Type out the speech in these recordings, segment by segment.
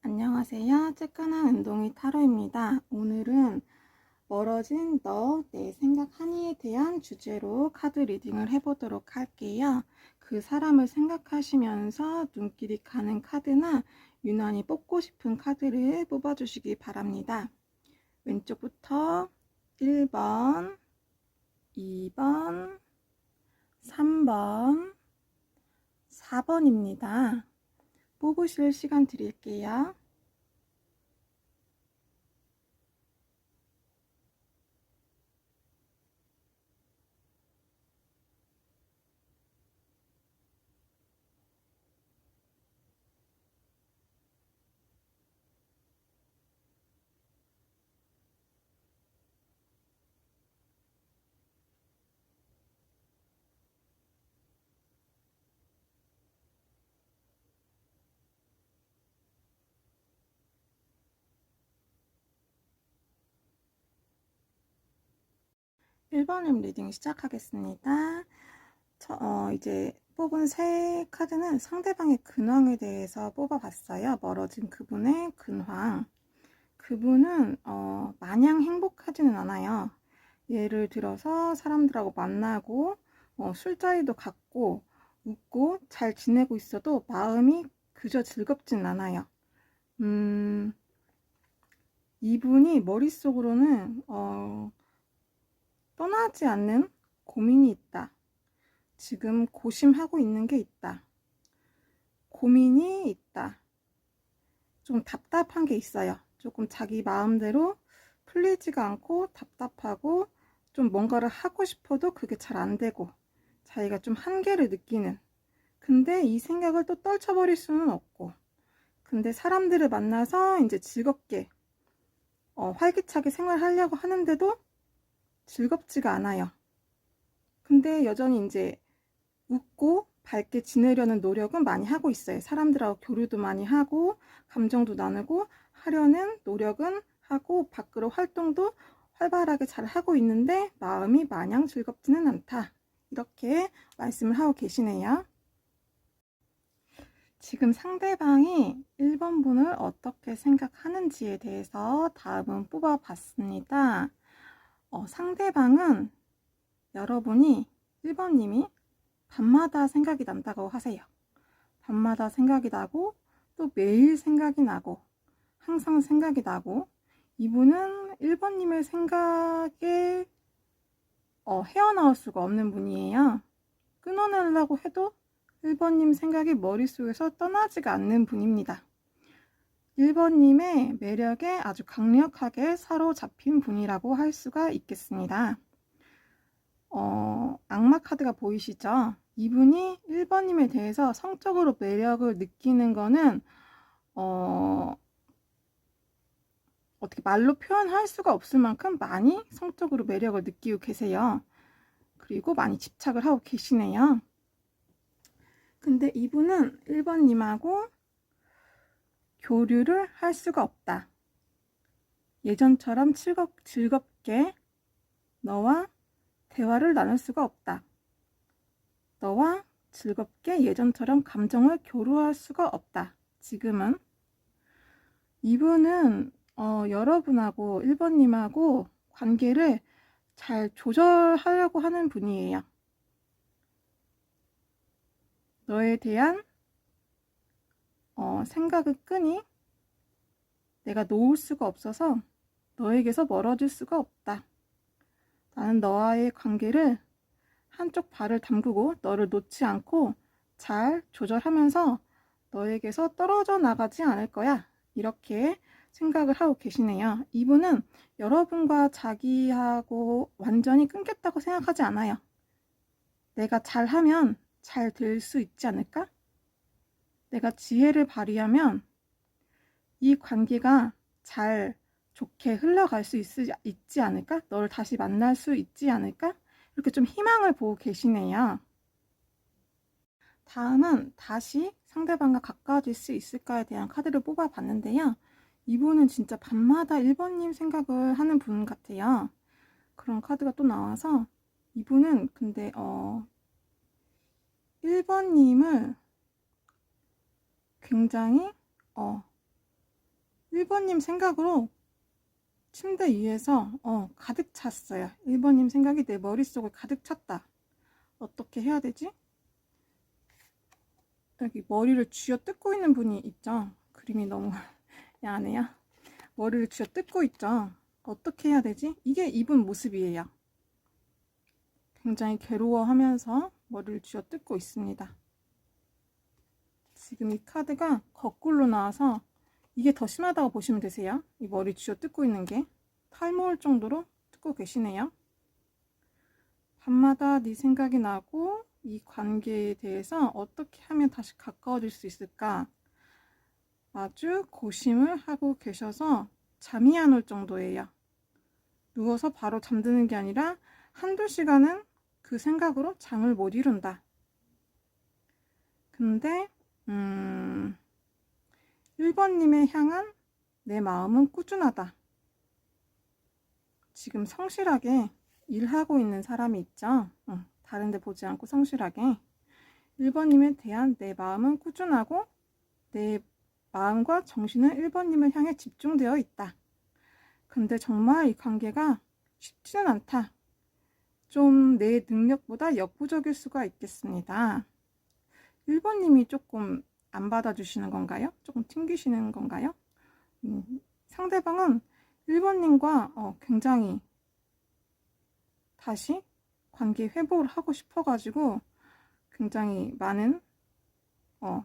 안녕하세요. 쬐끈한 운동이 타로입니다. 오늘은 멀어진 너, 내 생각 하니에 대한 주제로 카드 리딩을 해보도록 할게요. 그 사람을 생각하시면서 눈길이 가는 카드나 유난히 뽑고 싶은 카드를 뽑아주시기 바랍니다. 왼쪽부터 1번, 2번, 3번, 4번입니다. 뽑으실 시간 드릴게요. 1번님 리딩 시작하겠습니다. 이제 뽑은 세 카드는 상대방의 근황에 대해서 뽑아봤어요. 멀어진 그분의 근황. 그분은 마냥 행복하지는 않아요. 예를 들어서 사람들하고 만나고 술자리도 갖고 웃고 잘 지내고 있어도 마음이 그저 즐겁진 않아요. 이분이 머릿속으로는 떠나지 않는 고민이 있다. 지금 고심하고 있는 게 있다. 고민이 있다. 좀 답답한 게 있어요. 조금 자기 마음대로 풀리지가 않고 답답하고 좀 뭔가를 하고 싶어도 그게 잘 안 되고 자기가 좀 한계를 느끼는. 근데 이 생각을 또 떨쳐버릴 수는 없고. 근데 사람들을 만나서 이제 즐겁게 활기차게 생활하려고 하는데도 즐겁지가 않아요. 근데 여전히 이제 웃고 밝게 지내려는 노력은 많이 하고 있어요. 사람들하고 교류도 많이 하고 감정도 나누고 하려는 노력은 하고 밖으로 활동도 활발하게 잘 하고 있는데 마음이 마냥 즐겁지는 않다. 이렇게 말씀을 하고 계시네요. 지금 상대방이 1번 분을 어떻게 생각하는지에 대해서 다음은 뽑아봤습니다. 상대방은 여러분이 1번님이 밤마다 생각이 난다고 하세요. 밤마다 생각이 나고 또 매일 생각이 나고 항상 생각이 나고 이분은 1번님의 생각에 헤어나올 수가 없는 분이에요. 끊어내려고 해도 1번님 생각이 머릿속에서 떠나지가 않는 분입니다. 1번님의 매력에 아주 강력하게 사로잡힌 분이라고 할 수가 있겠습니다. 악마 카드가 보이시죠? 이분이 1번님에 대해서 성적으로 매력을 느끼는 거는 어떻게 말로 표현할 수가 없을 만큼 많이 성적으로 매력을 느끼고 계세요. 그리고 많이 집착을 하고 계시네요. 근데 이분은 1번님하고 교류를 할 수가 없다. 예전처럼 즐겁게 너와 대화를 나눌 수가 없다. 너와 즐겁게 예전처럼 감정을 교류할 수가 없다. 지금은 이분은 여러분하고 1번님하고 관계를 잘 조절하려고 하는 분이에요. 너에 대한 생각의 끈이 내가 놓을 수가 없어서 너에게서 멀어질 수가 없다. 나는 너와의 관계를 한쪽 발을 담그고 너를 놓지 않고 잘 조절하면서 너에게서 떨어져 나가지 않을 거야. 이렇게 생각을 하고 계시네요. 이분은 여러분과 자기하고 완전히 끊겼다고 생각하지 않아요. 내가 잘하면 잘 될 수 있지 않을까? 내가 지혜를 발휘하면 이 관계가 잘 좋게 흘러갈 수 있지 않을까? 너를 다시 만날 수 있지 않을까? 이렇게 좀 희망을 보고 계시네요. 다음은 다시 상대방과 가까워질 수 있을까에 대한 카드를 뽑아봤는데요. 이분은 진짜 밤마다 1번님 생각을 하는 분 같아요. 그런 카드가 또 나와서 이분은 근데 1번님을 굉장히 1번님 생각으로 침대 위에서 가득 찼어요. 1번님 생각이 내 머릿속을 가득 찼다. 어떻게 해야 되지? 여기 머리를 쥐어 뜯고 있는 분이 있죠. 그림이 너무 야하네요. 머리를 쥐어 뜯고 있죠. 어떻게 해야 되지? 이게 이분 모습이에요. 굉장히 괴로워하면서 머리를 쥐어 뜯고 있습니다. 지금 이 카드가 거꾸로 나와서 이게 더 심하다고 보시면 되세요. 이 머리 쥐어 뜯고 있는 게 탈모일 정도로 뜯고 계시네요. 밤마다 네 생각이 나고 이 관계에 대해서 어떻게 하면 다시 가까워질 수 있을까? 아주 고심을 하고 계셔서 잠이 안 올 정도예요. 누워서 바로 잠드는 게 아니라 한두 시간은 그 생각으로 잠을 못 이룬다. 근데 1번님에 향한 내 마음은 꾸준하다. 지금 성실하게 일하고 있는 사람이 있죠. 다른 데 보지 않고 성실하게. 1번님에 대한 내 마음은 꾸준하고 내 마음과 정신은 1번님을 향해 집중되어 있다. 근데 정말 이 관계가 쉽지는 않다. 좀 내 능력보다 역부족일 수가 있겠습니다. 1번님이 조금 안 받아주시는 건가요? 조금 튕기시는 건가요? 상대방은 1번님과 굉장히 다시 관계 회복을 하고 싶어가지고 굉장히 많은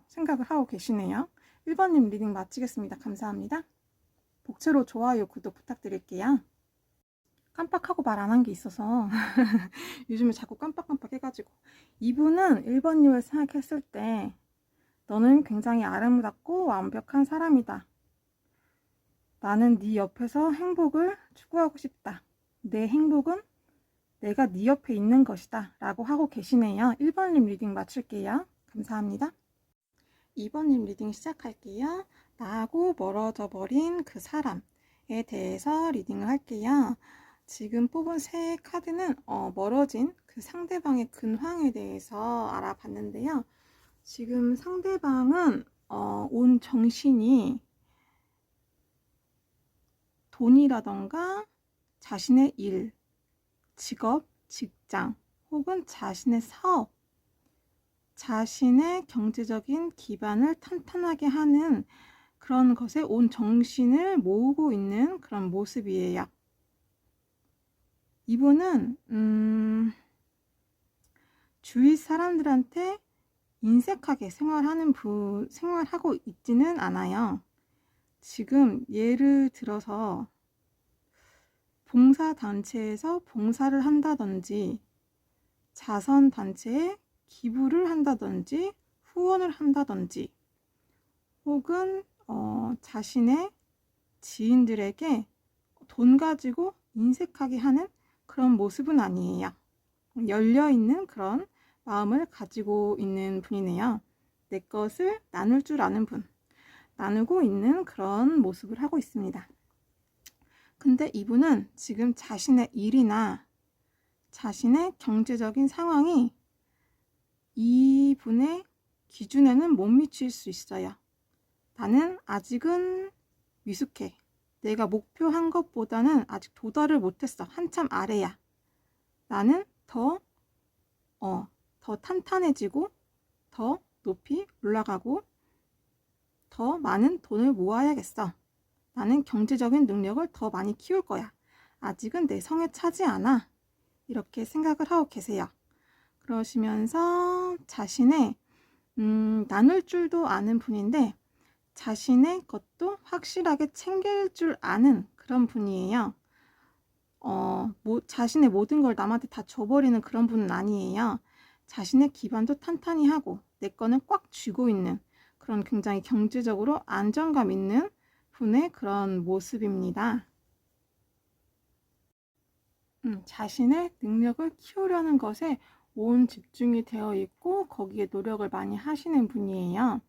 생각을 하고 계시네요. 1번님 리딩 마치겠습니다. 감사합니다. 복채로 좋아요, 구독 부탁드릴게요. 깜빡하고 말 안 한 게 있어서 요즘에 자꾸 깜빡깜빡 해가지고 이분은 1번님을 생각했을 때 너는 굉장히 아름답고 완벽한 사람이다. 나는 네 옆에서 행복을 추구하고 싶다. 내 행복은 내가 네 옆에 있는 것이다 라고 하고 계시네요. 1번님 리딩 마칠게요. 감사합니다. 2번님 리딩 시작할게요. 나하고 멀어져 버린 그 사람에 대해서 리딩을 할게요. 지금 뽑은 세 카드는 멀어진 그 상대방의 근황에 대해서 알아봤는데요. 지금 상대방은 온 정신이 돈이라던가 자신의 일, 직업, 직장 혹은 자신의 사업, 자신의 경제적인 기반을 탄탄하게 하는 그런 것에 온 정신을 모으고 있는 그런 모습이에요. 이분은 주위 사람들한테 인색하게 생활하고 있지는 않아요. 지금 예를 들어서 봉사단체에서 봉사를 한다든지 자선단체에 기부를 한다든지 후원을 한다든지 혹은 자신의 지인들에게 돈 가지고 인색하게 하는 그런 모습은 아니에요. 열려있는 그런 마음을 가지고 있는 분이네요. 내 것을 나눌 줄 아는 분, 나누고 있는 그런 모습을 하고 있습니다. 근데 이분은 지금 자신의 일이나 자신의 경제적인 상황이 이분의 기준에는 못 미칠 수 있어요. 나는 아직은 미숙해. 내가 목표한 것보다는 아직 도달을 못했어. 한참 아래야. 나는 더 탄탄해지고 더 높이 올라가고 더 많은 돈을 모아야겠어. 나는 경제적인 능력을 더 많이 키울 거야. 아직은 내 성에 차지 않아. 이렇게 생각을 하고 계세요. 그러시면서 자신의 나눌 줄도 아는 분인데 자신의 것도 확실하게 챙길 줄 아는 그런 분이에요. 자신의 모든 걸 남한테 다 줘버리는 그런 분은 아니에요. 자신의 기반도 탄탄히 하고 내 거는 꽉 쥐고 있는 그런 굉장히 경제적으로 안정감 있는 분의 그런 모습입니다. 자신의 능력을 키우려는 것에 온 집중이 되어 있고 거기에 노력을 많이 하시는 분이에요.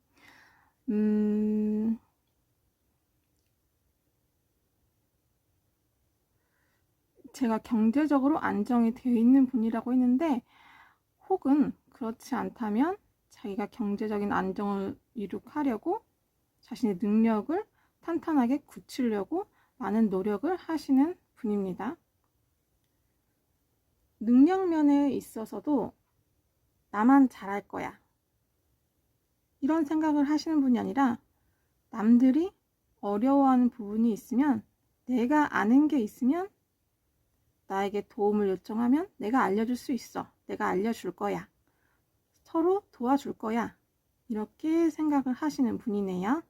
제가 경제적으로 안정이 되어 있는 분이라고 했는데 혹은 그렇지 않다면 자기가 경제적인 안정을 이룩하려고 자신의 능력을 탄탄하게 굳히려고 많은 노력을 하시는 분입니다. 능력면에 있어서도 나만 잘할 거야, 이런 생각을 하시는 분이 아니라 남들이 어려워하는 부분이 있으면, 내가 아는 게 있으면 나에게 도움을 요청하면 내가 알려줄 수 있어. 내가 알려줄 거야. 서로 도와줄 거야. 이렇게 생각을 하시는 분이네요.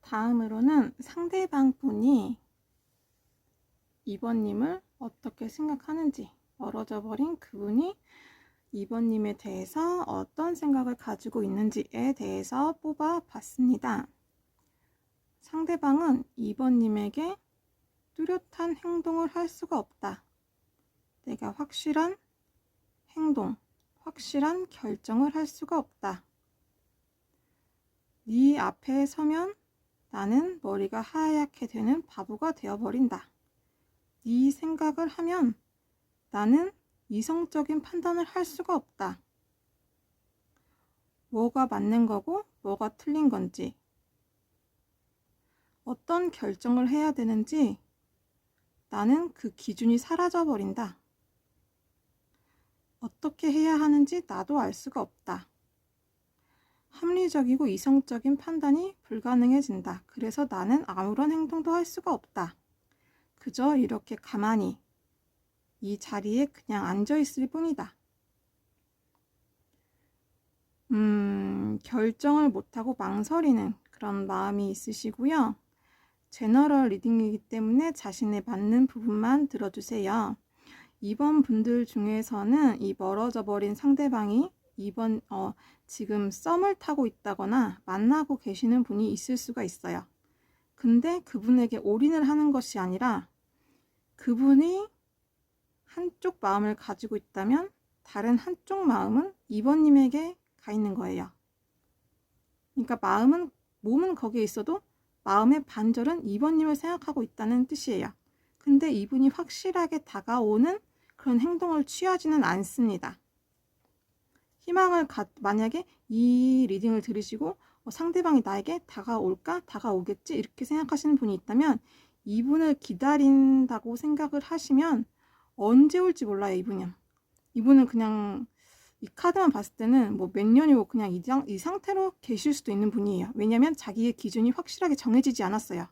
다음으로는 상대방 분이 2번님을 어떻게 생각하는지, 멀어져 버린 그분이 2번님에 대해서 어떤 생각을 가지고 있는지에 대해서 뽑아봤습니다. 상대방은 2번님에게 뚜렷한 행동을 할 수가 없다. 내가 확실한 행동, 확실한 결정을 할 수가 없다. 네 앞에 서면 나는 머리가 하얗게 되는 바보가 되어버린다. 네 생각을 하면 나는 이성적인 판단을 할 수가 없다. 뭐가 맞는 거고 뭐가 틀린 건지, 어떤 결정을 해야 되는지 나는 그 기준이 사라져 버린다. 어떻게 해야 하는지 나도 알 수가 없다. 합리적이고 이성적인 판단이 불가능해진다. 그래서 나는 아무런 행동도 할 수가 없다. 그저 이렇게 가만히 이 자리에 그냥 앉아 있을 뿐이다. 결정을 못하고 망설이는 그런 마음이 있으시고요. 제너럴 리딩이기 때문에 자신에 맞는 부분만 들어주세요. 2번 분들 중에서는 이 멀어져 버린 상대방이 지금 썸을 타고 있다거나 만나고 계시는 분이 있을 수가 있어요. 근데 그분에게 올인을 하는 것이 아니라 그분이 한쪽 마음을 가지고 있다면 다른 한쪽 마음은 2번님에게 가 있는 거예요. 그러니까 몸은 거기에 있어도 마음의 반절은 2번님을 생각하고 있다는 뜻이에요. 근데 이분이 확실하게 다가오는 그런 행동을 취하지는 않습니다. 만약에 이 리딩을 들으시고 상대방이 나에게 다가올까? 다가오겠지? 이렇게 생각하시는 분이 있다면 이분을 기다린다고 생각을 하시면 언제 올지 몰라요. 이분은 그냥 이 카드만 봤을 때는 뭐 몇 년이고 그냥 이 상태로 계실 수도 있는 분이에요. 왜냐하면 자기의 기준이 확실하게 정해지지 않았어요.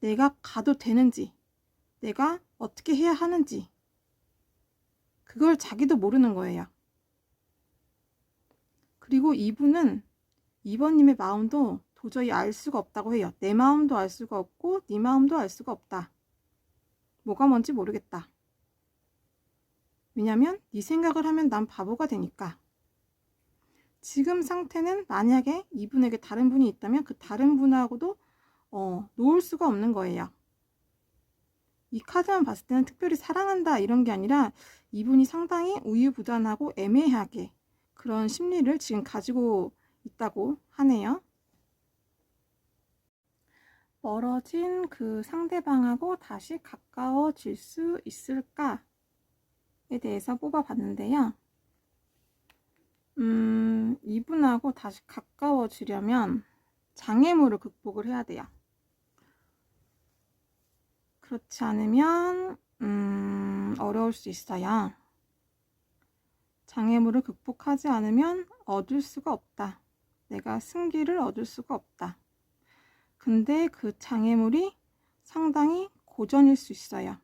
내가 가도 되는지, 내가 어떻게 해야 하는지, 그걸 자기도 모르는 거예요. 그리고 이분은 2번님의 마음도 도저히 알 수가 없다고 해요. 내 마음도 알 수가 없고 네 마음도 알 수가 없다. 뭐가 뭔지 모르겠다. 왜냐면 네 생각을 하면 난 바보가 되니까. 지금 상태는 만약에 이분에게 다른 분이 있다면 그 다른 분하고도 놓을 수가 없는 거예요. 이 카드만 봤을 때는 특별히 사랑한다 이런 게 아니라 이분이 상당히 우유부단하고 애매하게 그런 심리를 지금 가지고 있다고 하네요. 멀어진 그 상대방하고 다시 가까워질 수 있을까에 대해서 뽑아봤는데요. 이분하고 다시 가까워지려면 장애물을 극복을 해야 돼요. 그렇지 않으면 어려울 수 있어요. 장애물을 극복하지 않으면 얻을 수가 없다. 내가 승기를 얻을 수가 없다. 근데 그 장애물이 상당히 고전일 수 있어요.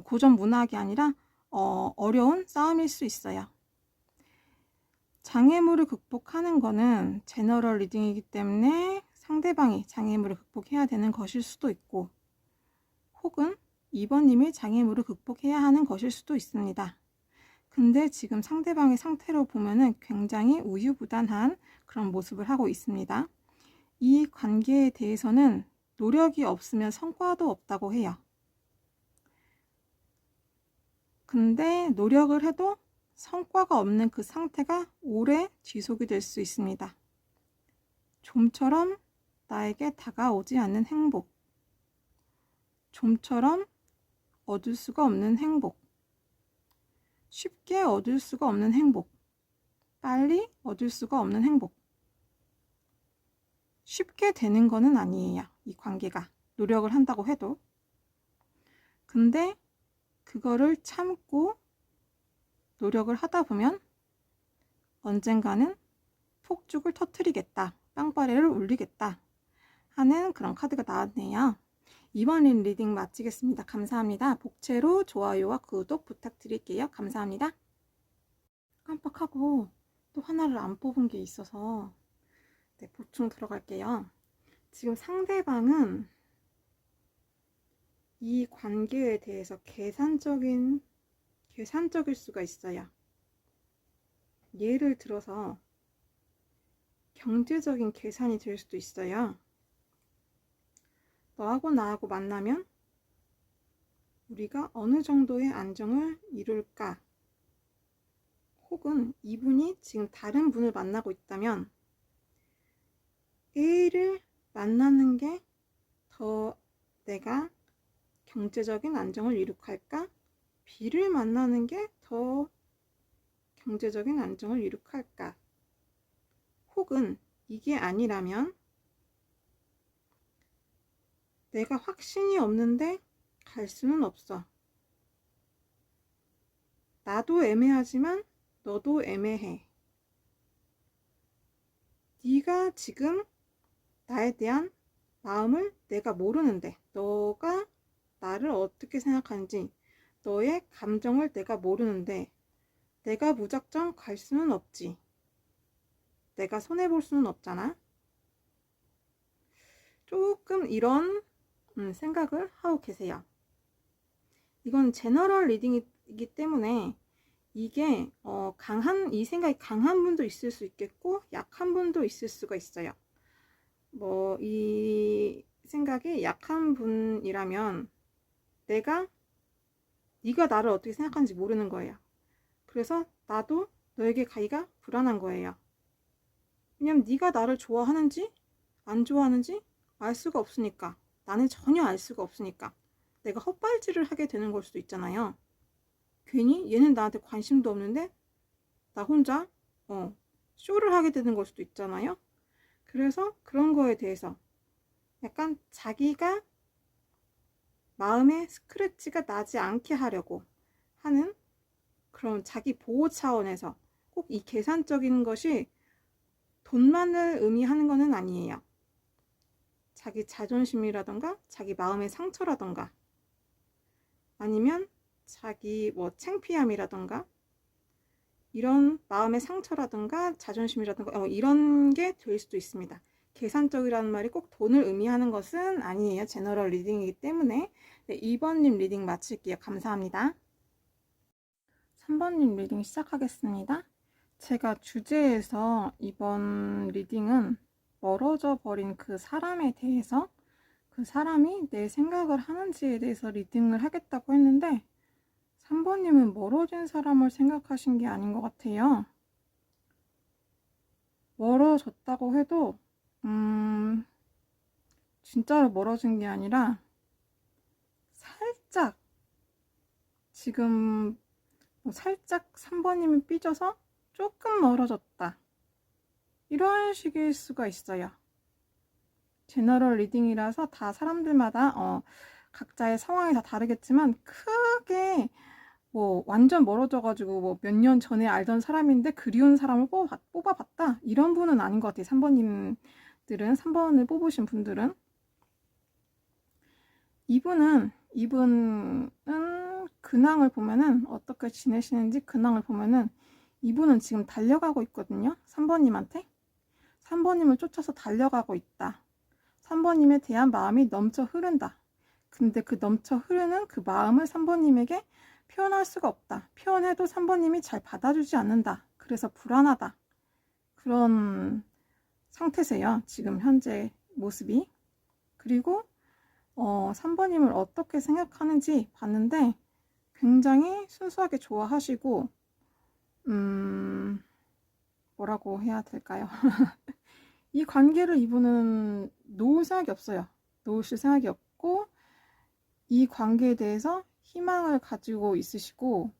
고전 문학이 아니라 어려운 싸움일 수 있어요. 장애물을 극복하는 거는 제너럴 리딩이기 때문에 상대방이 장애물을 극복해야 되는 것일 수도 있고, 혹은 2번님이 장애물을 극복해야 하는 것일 수도 있습니다. 근데 지금 상대방의 상태로 보면은 굉장히 우유부단한 그런 모습을 하고 있습니다. 이 관계에 대해서는 노력이 없으면 성과도 없다고 해요. 근데 노력을 해도 성과가 없는 그 상태가 오래 지속이 될 수 있습니다. 좀처럼 나에게 다가오지 않는 행복, 좀처럼 얻을 수가 없는 행복, 쉽게 얻을 수가 없는 행복, 빨리 얻을 수가 없는 행복. 쉽게 되는 거는 아니에요. 이 관계가. 노력을 한다고 해도. 근데 그거를 참고 노력을 하다 보면 언젠가는 폭죽을 터뜨리겠다. 빵빠레를 울리겠다. 하는 그런 카드가 나왔네요. 이번 리딩 마치겠습니다. 감사합니다. 복채로 좋아요와 구독 부탁드릴게요. 감사합니다. 깜빡하고 또 하나를 안 뽑은 게 있어서 보충 들어갈게요. 지금 상대방은 이 관계에 대해서 계산적일 수가 있어요. 예를 들어서 경제적인 계산이 될 수도 있어요. 너하고 나하고 만나면 우리가 어느 정도의 안정을 이룰까? 혹은 이분이 지금 다른 분을 만나고 있다면 A를 만나는 게 더 내가 경제적인 안정을 이룩할까? B를 만나는 게 더 경제적인 안정을 이룩할까? 혹은 이게 아니라면 내가 확신이 없는데 갈 수는 없어. 나도 애매하지만 너도 애매해. 네가 지금 나에 대한 마음을 내가 모르는데, 너가 나를 어떻게 생각하는지, 너의 감정을 내가 모르는데 내가 무작정 갈 수는 없지. 내가 손해볼 수는 없잖아. 조금 이런 생각을 하고 계세요. 이건 제너럴 리딩이기 때문에 이게 이 생각이 강한 분도 있을 수 있겠고 약한 분도 있을 수가 있어요. 이 생각이 약한 분이라면 네가 나를 어떻게 생각하는지 모르는 거예요. 그래서 나도 너에게 가기가 불안한 거예요. 왜냐면 네가 나를 좋아하는지 안 좋아하는지 알 수가 없으니까. 나는 전혀 알 수가 없으니까. 내가 헛발질을 하게 되는 걸 수도 있잖아요. 괜히 얘는 나한테 관심도 없는데 나 혼자 쇼를 하게 되는 걸 수도 있잖아요. 그래서 그런 거에 대해서 약간 자기가 마음에 스크래치가 나지 않게 하려고 하는 그런 자기 보호 차원에서 꼭 이 계산적인 것이 돈만을 의미하는 것은 아니에요. 자기 자존심이라던가 자기 마음의 상처라던가 아니면 자기 창피함이라던가 이런 마음의 상처라던가 자존심이라던가 이런 게 될 수도 있습니다. 계산적이라는 말이 꼭 돈을 의미하는 것은 아니에요. 제너럴 리딩이기 때문에. 네, 2번님 리딩 마칠게요. 감사합니다. 3번님 리딩 시작하겠습니다. 제가 주제에서 이번 리딩은 멀어져 버린 그 사람에 대해서 그 사람이 내 생각을 하는지에 대해서 리딩을 하겠다고 했는데 3번님은 멀어진 사람을 생각하신 게 아닌 것 같아요. 멀어졌다고 해도 진짜로 멀어진 게 아니라 살짝 지금 살짝 3번님이 삐져서 조금 멀어졌다. 이런 식일 수가 있어요. 제너럴 리딩이라서 다 사람들마다 각자의 상황이 다 다르겠지만 크게 완전 멀어져가지고 몇 년 전에 알던 사람인데 그리운 사람을 뽑아봤다 이런 분은 아닌 것 같아요. 3번을 뽑으신 분들은 이분은 근황을 보면은 어떻게 지내시는지 근황을 보면은 이분은 지금 달려가고 있거든요. 3번님한테 3번님을 쫓아서 달려가고 있다. 3번님에 대한 마음이 넘쳐 흐른다. 근데 그 넘쳐 흐르는 그 마음을 3번님에게 표현할 수가 없다. 표현해도 3번님이 잘 받아주지 않는다. 그래서 불안하다. 그런 상태세요. 지금 현재 모습이. 그리고 3번님을 어떻게 생각하는지 봤는데 굉장히 순수하게 좋아하시고 뭐라고 해야 될까요? 이 관계를 이분은 놓을 생각이 없어요. 놓으실 생각이 없고 이 관계에 대해서 희망을 가지고 있으시고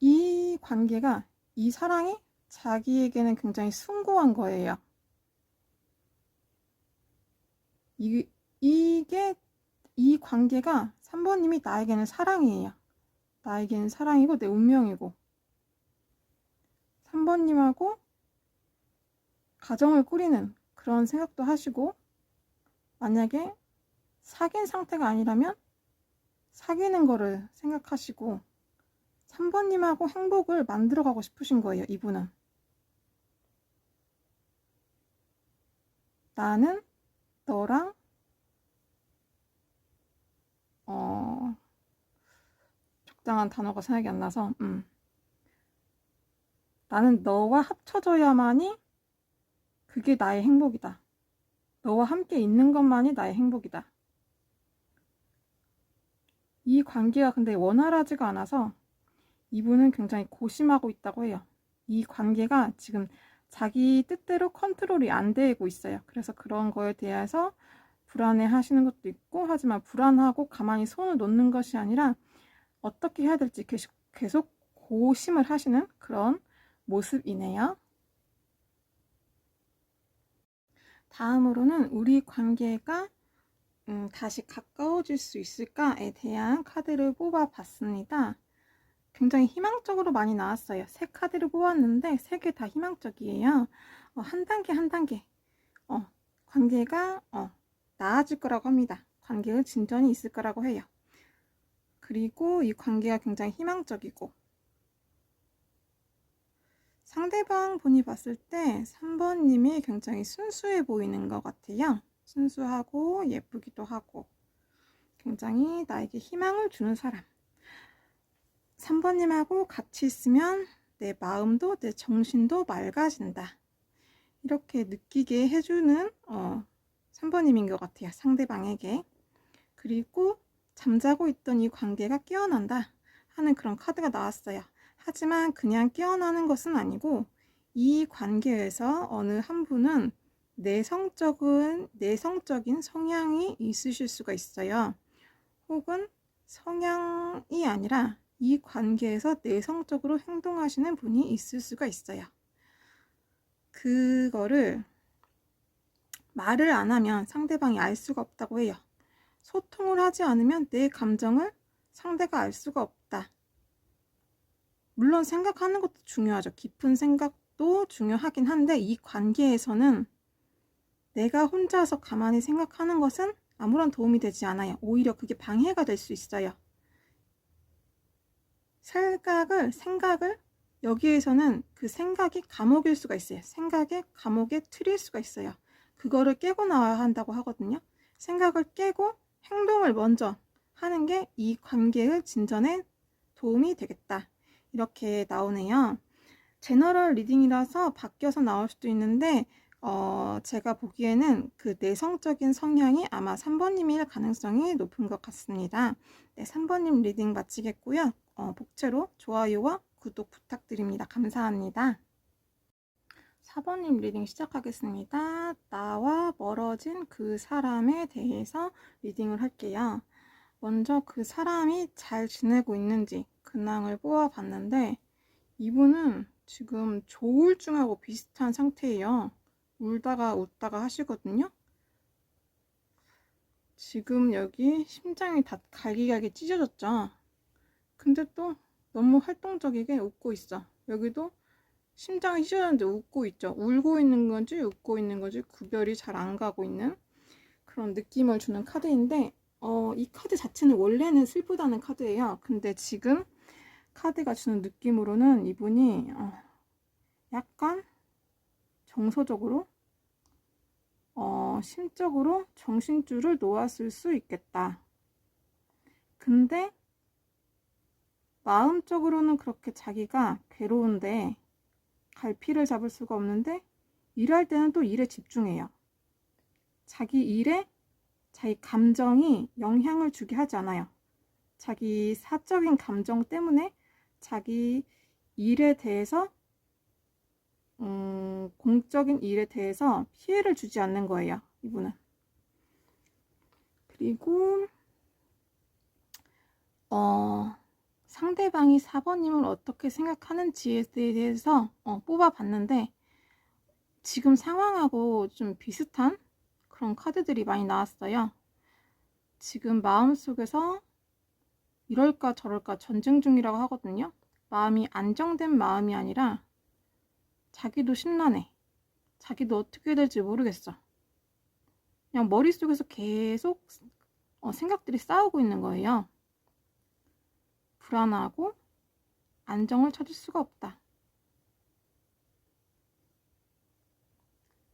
이 관계가 이 사랑이 자기에게는 굉장히 숭고한 거예요. 이 관계가 3번님이 나에게는 사랑이에요. 나에게는 사랑이고 내 운명이고 3번님하고 가정을 꾸리는 그런 생각도 하시고, 만약에 사귄 상태가 아니라면 사귀는 거를 생각하시고 3번님하고 행복을 만들어 가고 싶으신 거예요. 이분은 나는 너랑 적당한 단어가 생각이 안 나서 나는 너와 합쳐져야만이 그게 나의 행복이다. 너와 함께 있는 것만이 나의 행복이다. 이 관계가 근데 원활하지가 않아서 이분은 굉장히 고심하고 있다고 해요. 이 관계가 지금 자기 뜻대로 컨트롤이 안 되고 있어요. 그래서 그런 거에 대해서 불안해 하시는 것도 있고, 하지만 불안하고 가만히 손을 놓는 것이 아니라 어떻게 해야 될지 계속 고심을 하시는 그런 모습이네요. 다음으로는 우리 관계가 다시 가까워질 수 있을까에 대한 카드를 뽑아봤습니다. 굉장히 희망적으로 많이 나왔어요. 세 카드를 뽑았는데 세 개 다 희망적이에요. 한 단계 한 단계 관계가 나아질 거라고 합니다. 관계의 진전이 있을 거라고 해요. 그리고 이 관계가 굉장히 희망적이고, 상대방 분이 봤을 때 3번님이 굉장히 순수해 보이는 것 같아요. 순수하고 예쁘기도 하고 굉장히 나에게 희망을 주는 사람. 3번님하고 같이 있으면 내 마음도 내 정신도 맑아진다. 이렇게 느끼게 해주는 3번님인 것 같아요. 상대방에게. 그리고 잠자고 있던 이 관계가 깨어난다 하는 그런 카드가 나왔어요. 하지만 그냥 깨어나는 것은 아니고 이 관계에서 어느 한 분은 내성적인 성향이 있으실 수가 있어요. 혹은 성향이 아니라 이 관계에서 내성적으로 행동하시는 분이 있을 수가 있어요. 그거를 말을 안 하면 상대방이 알 수가 없다고 해요. 소통을 하지 않으면 내 감정을 상대가 알 수가 없다. 물론 생각하는 것도 중요하죠. 깊은 생각도 중요하긴 한데 이 관계에서는 내가 혼자서 가만히 생각하는 것은 아무런 도움이 되지 않아요. 오히려 그게 방해가 될 수 있어요. 생각을 여기에서는 그 생각이 감옥일 수가 있어요. 생각의 감옥에 틀릴 수가 있어요. 그거를 깨고 나와야 한다고 하거든요. 생각을 깨고 행동을 먼저 하는 게 이 관계의 진전에 도움이 되겠다. 이렇게 나오네요. 제너럴 리딩이라서 바뀌어서 나올 수도 있는데 제가 보기에는 그 내성적인 성향이 아마 3번님일 가능성이 높은 것 같습니다. 네, 3번님 리딩 마치겠고요. 복채로 좋아요와 구독 부탁드립니다. 감사합니다. 4번님 리딩 시작하겠습니다. 나와 멀어진 그 사람에 대해서 리딩을 할게요. 먼저 그 사람이 잘 지내고 있는지 근황을 뽑아봤는데 이분은 지금 조울증하고 비슷한 상태예요. 울다가 웃다가 하시거든요. 지금 여기 심장이 다 갈기갈기 찢어졌죠. 근데 또 너무 활동적이게 웃고 있어. 여기도 심장이 찢어졌는데 웃고 있죠. 울고 있는 건지 웃고 있는 건지 구별이 잘 안 가고 있는 그런 느낌을 주는 카드인데 이 카드 자체는 원래는 슬프다는 카드예요. 근데 지금 카드가 주는 느낌으로는 이분이 약간 정서적으로 심적으로 정신줄을 놓았을 수 있겠다. 근데 마음적으로는 그렇게 자기가 괴로운데 갈피를 잡을 수가 없는데 일할 때는 또 일에 집중해요. 자기 일에 자기 감정이 영향을 주게 하지 않아요. 자기 사적인 감정 때문에 자기 일에 대해서 공적인 일에 대해서 피해를 주지 않는 거예요. 이분은. 그리고 상대방이 4번님을 어떻게 생각하는지에 대해서 뽑아봤는데 지금 상황하고 좀 비슷한 그런 카드들이 많이 나왔어요. 지금 마음속에서 이럴까 저럴까 전쟁 중이라고 하거든요. 마음이 안정된 마음이 아니라 자기도 심란해. 자기도 어떻게 될지 모르겠어. 그냥 머릿속에서 계속 생각들이 싸우고 있는 거예요. 불안하고 안정을 찾을 수가 없다.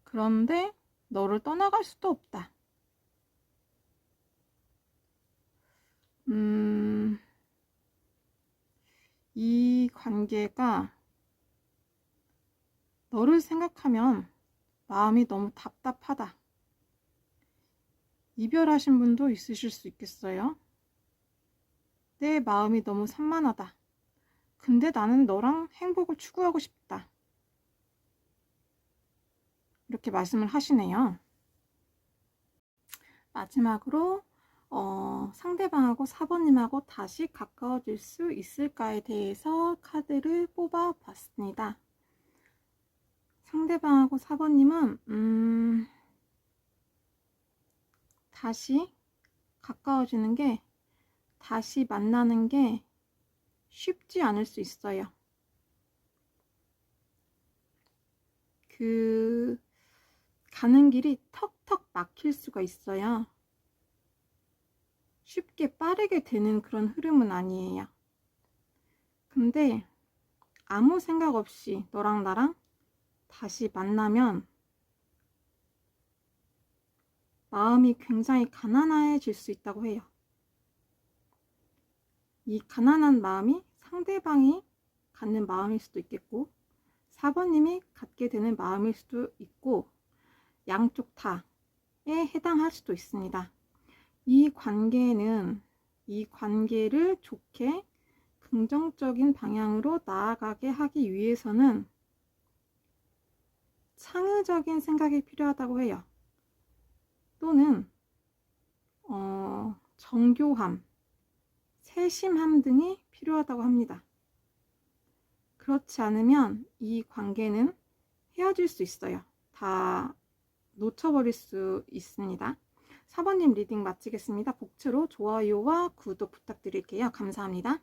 그런데 너를 떠나갈 수도 없다. 이 관계가 너를 생각하면 마음이 너무 답답하다. 이별하신 분도 있으실 수 있겠어요. 내 마음이 너무 산만하다. 근데 나는 너랑 행복을 추구하고 싶다. 이렇게 말씀을 하시네요. 마지막으로 상대방하고 4번님하고 다시 가까워질 수 있을까에 대해서 카드를 뽑아 봤습니다. 상대방하고 4번님은 다시 가까워지는 게, 다시 만나는 게 쉽지 않을 수 있어요. 가는 길이 턱턱 막힐 수가 있어요. 쉽게 빠르게 되는 그런 흐름은 아니에요. 근데 아무 생각 없이 너랑 나랑 다시 만나면 마음이 굉장히 가난해질 수 있다고 해요. 이 가난한 마음이 상대방이 갖는 마음일 수도 있겠고 4번님이 갖게 되는 마음일 수도 있고 양쪽 다에 해당할 수도 있습니다. 이 관계를 좋게 긍정적인 방향으로 나아가게 하기 위해서는 창의적인 생각이 필요하다고 해요. 또는 정교함, 세심함 등이 필요하다고 합니다. 그렇지 않으면 이 관계는 헤어질 수 있어요. 다 놓쳐버릴 수 있습니다. 4번님 리딩 마치겠습니다. 복채로 좋아요와 구독 부탁드릴게요. 감사합니다.